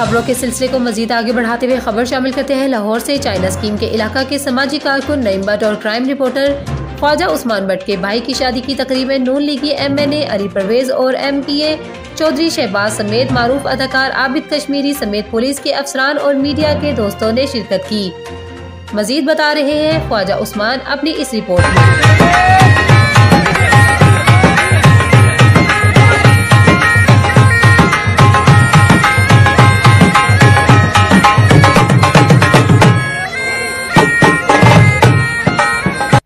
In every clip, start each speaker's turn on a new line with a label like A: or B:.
A: खबरों के सिलसिले को मजीद आगे बढ़ाते हुए खबर शामिल करते हैं। लाहौर से चाइना स्कीम के इलाका के समाजी कारकुन नईम भट्ट और क्राइम रिपोर्टर ख्वाजा उस्मान भट्ट के भाई की शादी की तकरीब में नून लीगी MNA अली परवेज और MPA चौधरी शहबाज समेत मारूफ अदाकार आबिद कश्मीरी समेत पुलिस के अफसरान और मीडिया के दोस्तों ने शिरकत की। मजीद बता रहे हैं ख्वाजा उस्मान अपनी इस रिपोर्ट में।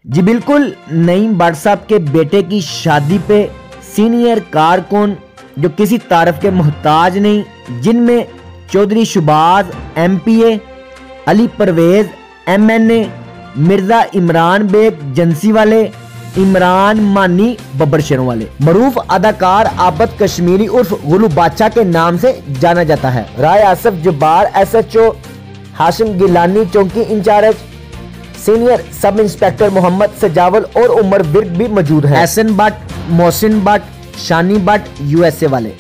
B: जी बिल्कुल, नईम भट्ट साहब के बेटे की शादी पे सीनियर कारकुन जो किसी तारीफ के मोहताज नहीं, जिनमें चौधरी शहबाज MPA, अली परवेज MNA, मिर्जा इमरान बेग जंसी वाले, इमरान मानी बब्बर शेरों वाले, मरूफ अदाकार आबिद कश्मीरी उर्फ गुलू बादशाह के नाम से जाना जाता है। राय आसफ जब्बार SHO, हाशिम गिलानी चौकी incharge, senior sub inspector Mohammad Sajawal और उमर विर्क भी मौजूद है। एहसन भट्ट, मोहसिन भट्ट, शानी भट्ट USA वाले।